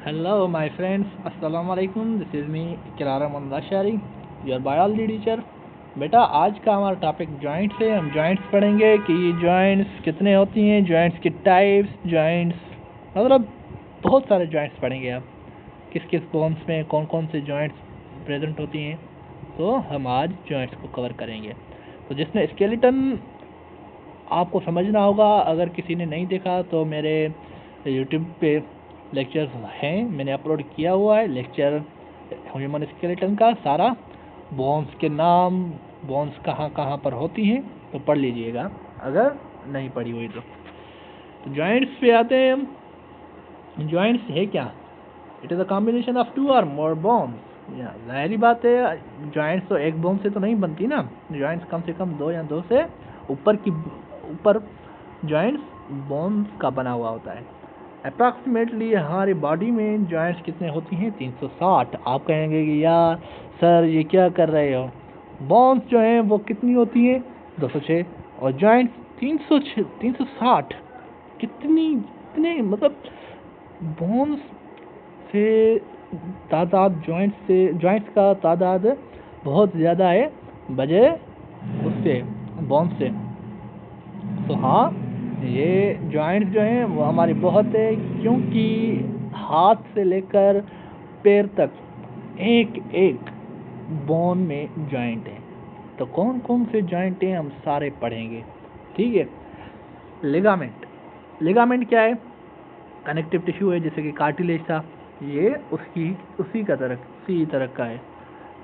Hello, my friends. Assalamu alaikum. This is me, Kirara Mandashari, your biology teacher. बेटा आज का हमारा topic joints है। हम जॉइंट्स पढ़ेंगे कि जॉइंट्स कितने होती हैं, जॉइंट्स की टाइप्स, जॉइंट्स मतलब बहुत सारे जॉइंट्स पढ़ेंगे। आप किस किस बोन्स में कौन कौन से जॉइंट्स प्रेजेंट होती हैं, तो हम आज जॉइंट्स को कवर करेंगे। तो जिसने स्केलेटन आपको समझना होगा, अगर किसी ने नहीं देखा तो मेरे यूट्यूब पे लेक्चर्स हैं, मैंने अपलोड किया हुआ है लेक्चर ह्यूमन स्केलेटन का सारा, बोन्स के नाम, बोन्स कहाँ कहाँ पर होती हैं, तो पढ़ लीजिएगा अगर नहीं पढ़ी हुई तो जॉइंट्स पे आते हैं हम। जॉइंट्स है क्या? It is a combination of 2 और मोर बोन्स। जाहिर बात है, जॉइंट्स तो एक बोन से तो नहीं बनती ना, जॉइंट्स कम से कम 2 या 2 से ऊपर जॉइंट्स बोन्स का बना हुआ होता है। अप्रॉक्सीमेटली हमारी बॉडी में जॉइंट्स कितने होती हैं? 360। आप कहेंगे कि यार सर ये क्या कर रहे हो, बोन्स जो हैं वो कितनी होती हैं? 206 और जॉइंट्स 360। कितने मतलब बोन्स से तादाद, जॉइंट्स का तादाद बहुत ज़्यादा है बजाय उससे, बोन्स से। तो हाँ, ये जॉइंट्स जो हैं वो हमारी बहुत है, क्योंकि हाथ से लेकर पैर तक एक एक बोन में जॉइंट है। तो कौन कौन से जॉइंट हैं हम सारे पढ़ेंगे, ठीक है। लिगामेंट क्या है? कनेक्टिव टिश्यू है, जैसे कि कार्टिलेज था, ये उसी तरह का है।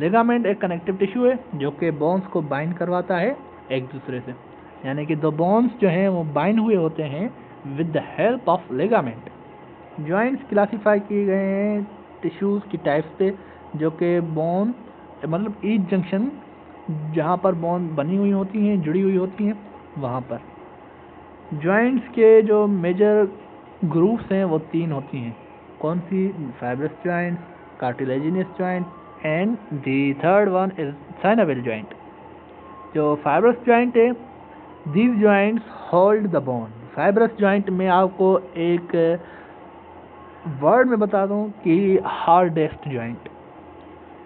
लिगामेंट एक कनेक्टिव टिश्यू है जो कि बोन्स को बाइंड करवाता है एक दूसरे से, यानी कि 2 बोन्स जो हैं वो बाइंड हुए होते हैं with the help of ligament. Joints classify किए गए हैं टिश्यूज़ की टाइप्स पे, जो कि बोन मतलब ईच जंक्शन जहाँ पर बोन बनी हुई होती हैं, जुड़ी हुई होती हैं, वहाँ पर। जॉइंट्स के जो मेजर ग्रुप्स हैं वो 3 होती हैं। कौन सी? Fibrous joint, cartilaginous joint and the third one is synovial joint. जो फाइब्रस जॉइंट है, these joints hold the bone. Fibrous joint में आपको एक वर्ड में बता दूं कि हार्डेस्ट जॉइंट।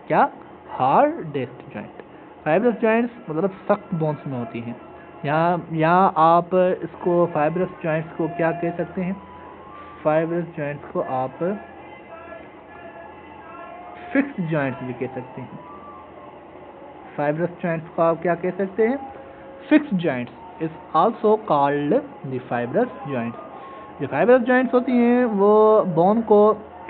क्या? Hardest joint. फाइब्रस जॉइंट्स मतलब सख्त बोन्स में होती हैं। यहाँ आप इसको फाइब्रस जॉइंट्स को क्या कह सकते हैं? फाइब्रस जॉइंट्स को आप फिक्स्ड जॉइंट्स भी कह सकते हैं। फाइब्रस जॉइंट्स को आप क्या कह सकते हैं? Fixed joints is also called the fibrous joints. जो फाइब्रस जॉइंट्स होती हैं वो बोन को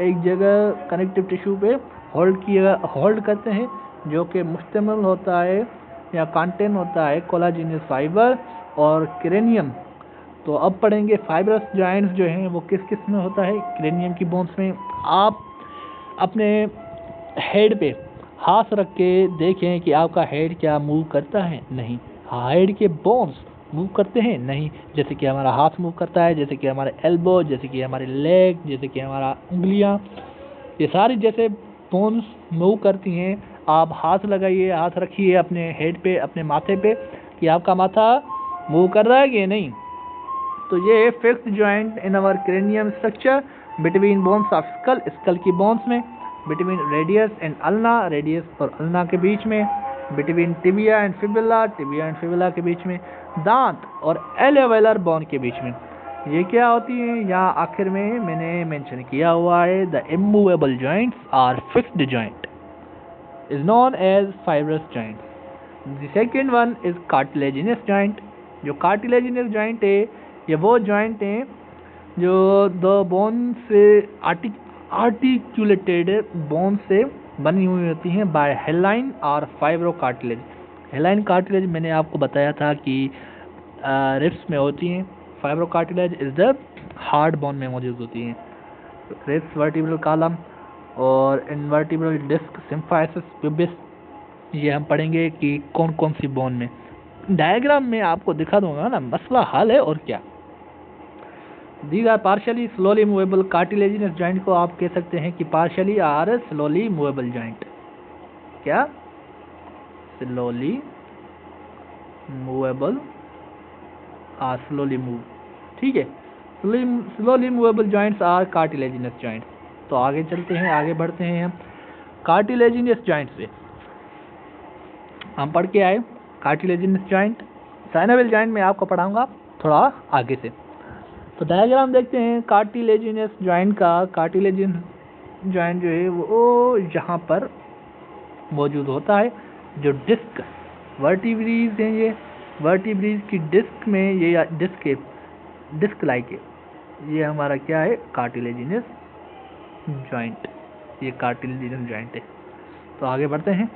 एक जगह कनेक्टिव टिश्यू पे होल्ड करते हैं, जो कि मुश्तमिल होता है या कंटेन होता है कोलाजिनस फाइबर और क्रेनियम। तो अब पढ़ेंगे फाइब्रस जॉइंट्स जो हैं वो किस किस में होता है। क्रेनियम की बोन्स में आप अपने हेड पे हाथ रख के देखें कि आपका हेड क्या मूव करता है? नहीं। हेड के बोन्स मूव करते हैं? नहीं। जैसे कि हमारा हाथ मूव करता है, जैसे कि हमारे एल्बो, जैसे कि हमारे लेग, जैसे कि हमारा उंगलियां, ये सारी जैसे बोन्स मूव करती हैं। आप हाथ लगाइए, हाथ रखिए अपने हेड पे, अपने माथे पे, कि आपका माथा मूव कर रहा है कि नहीं। तो ये fixed joint in our cranium structure between bones of skull की बोन्स में, between radius and ulna, radius और अल्ना के बीच में, बिटवीन टिबिया एंड फिबुला के बीच में, दांत और एल्वेलर बोन के बीच में। ये क्या होती है? यहाँ आखिर में मैंने मेंशन किया हुआ है, the immovable joints are fixed joint is known as fibrous joint. The second one is cartilaginous joint. जो कार्टिलेजिनस जॉइंट है, ये वो जॉइंट हैं जो 2 बोन से आर्टिकुलेटेड बोन से बनी हुई होती हैं बाय हेलाइन और फाइब्रो कार्टिलेज। हेलाइन कार्टिलेज मैंने आपको बताया था कि रिब्स में होती हैं। Fibro cartilage is the hard bone में मौजूद होती हैं। रिब्स, वर्टिब्रल कॉलम और इनवर्टिब्रल डिस्क, सिम्फाइसिस, प्यूबिस, ये हम पढ़ेंगे कि कौन कौन सी बोन में। डायग्राम में आपको दिखा दूंगा ना, मसला हल है और क्या। These are partially slowly movable cartilaginous joint को आप कह सकते हैं कि partially or slowly movable joint। क्या? slowly movable or slowly move, ठीक है। slowly movable joints are cartilaginous joints। तो आगे चलते हैं, आगे बढ़ते हैं हम कार्टिलेजिनस जॉइंट से। हम पढ़ के आए कार्टिलेजिनस जॉइंट, साइनोवियल जॉइंट में आपको पढ़ाऊंगा थोड़ा आगे से। तो डायग्राम देखते हैं कार्टिलेजिनस जॉइंट का। कार्टिलेजिनस जॉइंट जो है वो यहाँ पर मौजूद होता है। जो डिस्क वर्टिब्रीज हैं, ये वर्टिब्रीज की डिस्क में ये डिस्क है, डिस्क लाइक है, ये हमारा क्या है, कार्टिलेजिनस जॉइंट। ये कार्टिलेजिनस जॉइंट है। तो आगे बढ़ते हैं।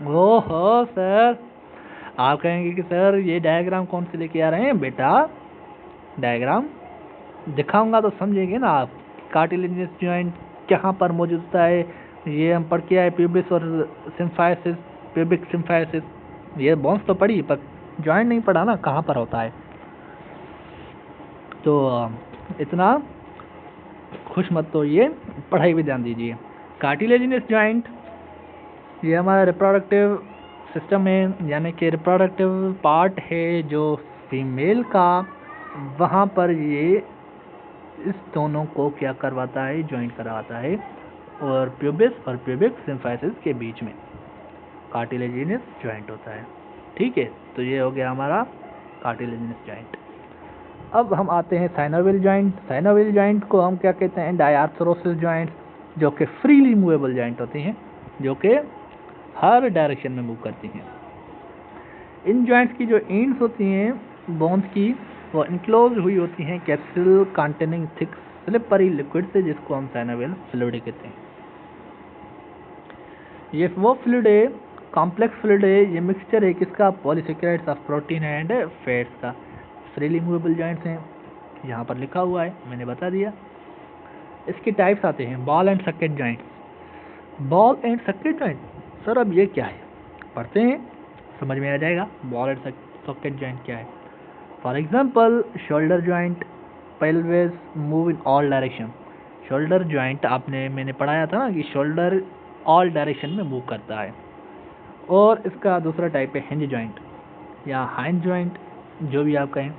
ओहो सर, आप कहेंगे कि सर ये डायग्राम कौन से लेके आ रहे हैं? बेटा डायग्राम दिखाऊंगा तो समझेंगे ना आप। कार्टिलेजिनस जॉइंट कहाँ पर मौजूद होता है, ये हम पढ़ के आए प्यूबिस और सिम्फाइसिस, प्यूबिक सिम्फाइसिस। ये बोन्स तो पढ़ी पर जॉइंट नहीं पढ़ा ना, कहाँ पर होता है। तो इतना खुश मत तो ये पढ़ाई भी ध्यान दीजिए। कार्टिलेजिनस जॉइंट ये हमारा रिप्रोडक्टिव सिस्टम है, यानी कि रिप्रोडक्टिव पार्ट है जो फीमेल का, वहाँ पर ये इस दोनों को क्या करवाता है, जॉइंट करवाता है, और प्यूबिस और प्यूबिक सिम्फाइसिस के बीच में कार्टिलेजिनस जॉइंट होता है। ठीक है, तो ये हो गया हमारा कार्टिलेजिनस जॉइंट। अब हम आते हैं साइनोवियल जॉइंट। साइनोवियल जॉइंट को हम क्या कहते हैं, डायआर्थरोसिस जॉइंट, जो कि फ्रीली मूवेबल जॉइंट होती हैं, जो कि हर डायरेक्शन में मूव करती हैं। इन जॉइंट्स की जो एंड्स होती हैं बोन्स की, वो इनक्लोज हुई होती हैं capsule containing thick slippery liquid से, जिसको हम साइनोवियल फ्लूइड कहते हैं। ये वो फ्लूइड है, कॉम्प्लेक्स फ्लूइड है, ये मिक्सचर है किसका, polysaccharides of protein and fats का। फ्रीली मूवेबल जॉइंट्स हैं, यहाँ पर लिखा हुआ है, मैंने बता दिया। इसके टाइप्स आते हैं ball and socket joint. Ball and socket joint, sir अब ये क्या है, पढ़ते हैं समझ में आ जाएगा बॉल एंड सॉकेट जॉइंट क्या है। For example shoulder joint, pelvis move in all direction. Shoulder joint मैंने पढ़ाया था ना कि शोल्डर ऑल डायरेक्शन में मूव करता है। और इसका दूसरा टाइप है हिंज जॉइंट या हाइंड जॉइंट, जो भी आप कहें।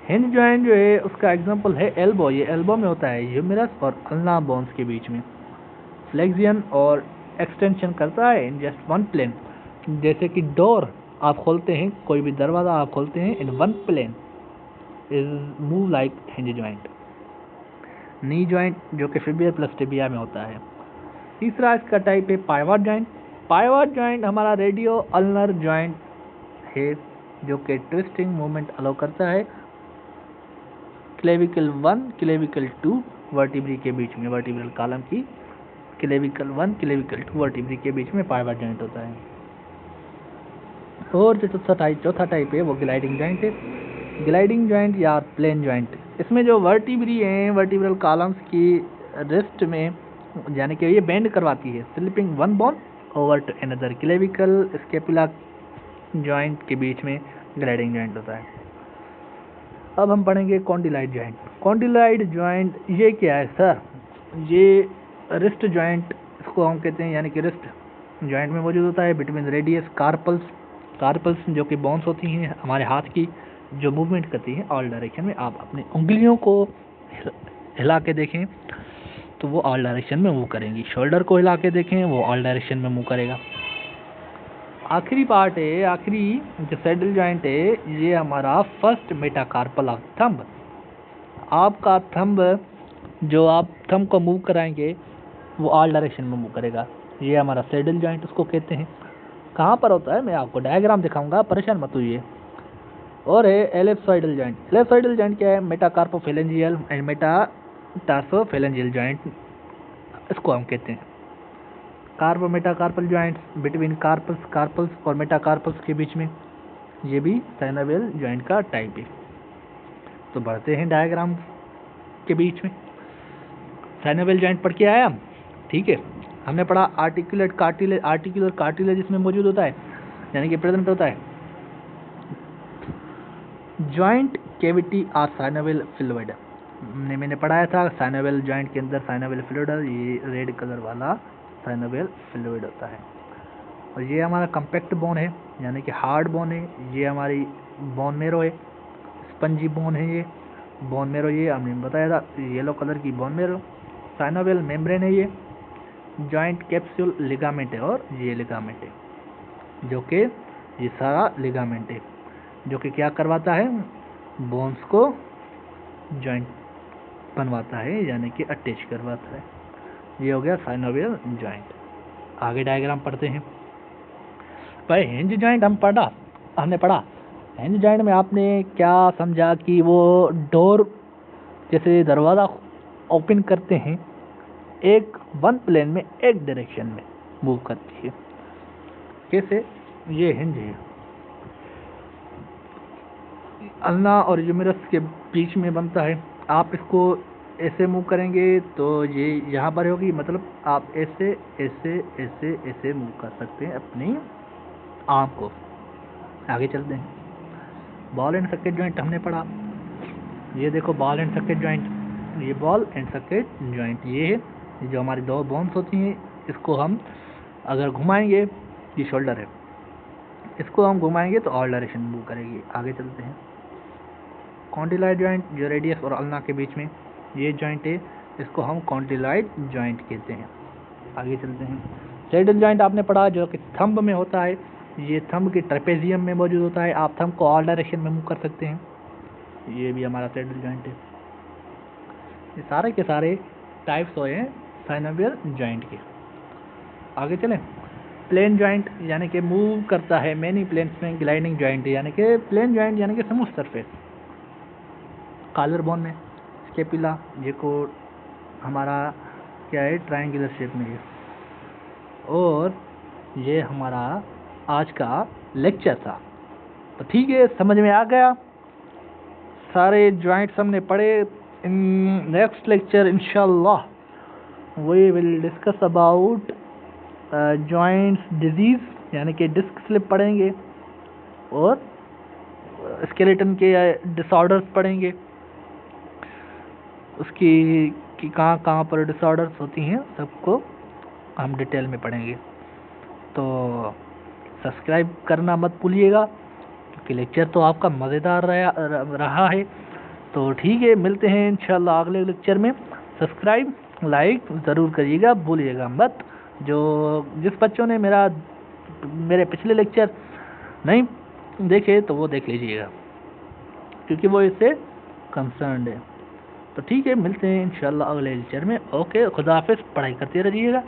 हिंज जॉइंट जो है उसका एग्जांपल है एल्बो। ये एल्बो में होता है ह्यूमेरस और अल्ना बोन्स के बीच में। फ्लेक्सियन और एक्सटेंशन करता है इन जस्ट वन प्लेन। जैसे कि डोर आप खोलते हैं, कोई भी दरवाज़ा आप खोलते हैं, in one plane is move like hinge joint. Knee joint जो कि फिबिया प्लस टिबिया में होता है। तीसरा इसका टाइप है पाइवट जॉइंट। पाइवट जॉइंट हमारा रेडियो अल्नर जॉइंट है, जो कि ट्विस्टिंग मूवमेंट अलाउ करता है क्लेविकल 1 क्लेविकल 2 वर्टिब्री के बीच में, वर्टिब्रल कॉलम की क्लेविकल 1 क्लेविकल 2 वर्टिब्री के बीच में पाइवट जॉइंट होता है। और जो चौथा टाइप है वो ग्लाइडिंग जॉइंट है। ग्लाइडिंग जॉइंट या प्लेन जॉइंट, इसमें जो वर्टिब्री हैं वर्टिब्रल कॉलम्स की रिस्ट में, यानी कि ये बेंड करवाती है, slipping one bone over to another. Clavicle scapula joint के बीच में ग्लाइडिंग जॉइंट होता है। अब हम पढ़ेंगे कॉन्डिलाइट जॉइंट। कॉन्डिलाइट जॉइंट ये क्या है सर? ये रिस्ट जॉइंट इसको हम कहते हैं, यानी कि रिस्ट जॉइंट में मौजूद होता है बिटवीन रेडियस कार्पल्स। कार्पल्स जो कि बोन्स होती हैं हमारे हाथ की, जो मूवमेंट करती हैं ऑल डायरेक्शन में। आप अपनी उंगलियों को हिला के देखें तो वो ऑल डायरेक्शन में मूव करेंगी। शोल्डर को हिला के देखें वो ऑल डायरेक्शन में मूव करेगा। आखिरी पार्ट है, आखिरी जो सैडल जॉइंट है, ये हमारा फर्स्ट मेटाकार्पल ऑफ थंब। आपका थंब, जो आप थंब को मूव कराएंगे वो ऑल डायरेक्शन में मूव करेगा। ये हमारा सैडल जॉइंट उसको कहते हैं। कहाँ पर होता है मैं आपको डायग्राम दिखाऊंगा, परेशान मत होइए। और है एलिप्सोइडल जॉइंट। एलिप्सोइडल जॉइंट क्या है? मेटाकार्पोफेलेंजियल एंड मेटाटार्सोफेलेंजियल जॉइंट इसको हम कहते हैं। कार्पो मेटाकार्पल जॉइंट्स बिटवीन कार्पल्स और मेटाकार्पल्स के बीच में, ये भी साइनोवियल जॉइंट का टाइप है। तो बढ़ते हैं डायग्राम के बीच में। साइनोवियल जॉइंट पढ़ के आया, ठीक है। हमने पढ़ा आर्टिकुलर कार्टिलेज इसमें मौजूद होता है, यानी कि प्रेजेंट होता है। जॉइंट कैविटी और साइनोवियल फ्लूइड मैंने पढ़ाया था। साइनोवियल जॉइंट के अंदर साइनोवियल फ्लूइड, ये रेड कलर वाला साइनोवियल फ्लूइड होता है। और ये हमारा कम्पैक्ट बोन है, यानी कि हार्ड बोन है। ये हमारी बोन मेरो है, स्पंजी बोन है। ये बोन मेरो, ये हमने बताया था, येलो कलर की बोन मेरो। साइनोवियल मेम्ब्रेन है, ये जॉइंट कैप्सूल लिगामेंट है, और ये लिगामेंट है, जो कि ये सारा लिगामेंट है जो कि क्या करवाता है, बोन्स को जॉइंट बनवाता है, यानी कि अटैच करवाता है। ये हो गया साइनोवियल जॉइंट। आगे डायग्राम पढ़ते हैं। भाई हिंज जॉइंट हमने पढ़ा। हिंज जॉइंट में आपने क्या समझा कि वो डोर, जैसे दरवाज़ा ओपन करते हैं, एक वन प्लेन में एक डायरेक्शन में मूव करती है। कैसे? ये हिंज है, अल्ना और यूमेरस के बीच में बनता है। आप इसको ऐसे मूव करेंगे तो ये यहाँ पर होगी, मतलब आप ऐसे ऐसे ऐसे ऐसे मूव कर सकते हैं अपनी आर्म को। आगे चलते हैं। बॉल एंड सॉकेट जॉइंट हमने पढ़ा। ये देखो बॉल एंड सॉकेट जॉइंट, ये बॉल एंड सॉकेट जॉइंट ये है। ये जो हमारी दो बोन्स होती हैं, इसको हम अगर घुमाएंगे, ये शोल्डर है, इसको हम घुमाएंगे तो ऑल डायरेक्शन मूव करेगी। आगे चलते हैं। कॉन्डिलाइट जॉइंट, जो रेडियस और अल्ना के बीच में ये जॉइंट है, इसको हम कॉन्डिलाइट जॉइंट कहते हैं। आगे चलते हैं। सैडल जॉइंट आपने पढ़ा, जो कि थंब में होता है, ये थंब के ट्रेपेजियम में मौजूद होता है। आप थंब को ऑल डायरेक्शन में मूव कर सकते हैं। ये भी हमारा सैडल जॉइंट है। ये सारे के सारे टाइप्स हुए हैं साइनोवियल जॉइंट के। आगे चलें। प्लेन जॉइंट यानी कि मूव करता है मैनी प्लेन्स में। ग्लाइडिंग जॉइंट यानी कि प्लेन जॉइंट यानी कि स्मूथ सरफेस। कॉलर बोन में स्केपुला, ये को हमारा क्या है, ट्रायंगुलर शेप में है। और ये हमारा आज का लेक्चर था। तो ठीक है, समझ में आ गया, सारे जॉइंट्स हमने पढ़े। इन नेक्स्ट लेक्चर इंशाल्लाह we will discuss about joints diseases यानी कि डिस्क स्लिप पढ़ेंगे, और स्केलेटन के डिसऑर्डर्स पढ़ेंगे, उसकी कि कहाँ पर डिसऑर्डर्स होती हैं, सबको हम डिटेल में पढ़ेंगे। तो सब्सक्राइब करना मत भूलिएगा, क्योंकि लेक्चर तो आपका मज़ेदार रहा है। तो ठीक है, मिलते हैं इंशाल्लाह अगले लेक्चर में। सब्सक्राइब लाइक ज़रूर करिएगा, भूलिएगा मत। जिस बच्चों ने मेरे पिछले लेक्चर नहीं देखे तो वो देख लीजिएगा, क्योंकि वो इससे कंसर्न्ड है। तो ठीक है, मिलते हैं इंशाल्लाह अगले लेक्चर में। ओके, खुदा हाफिज़। पढ़ाई करते रहिएगा।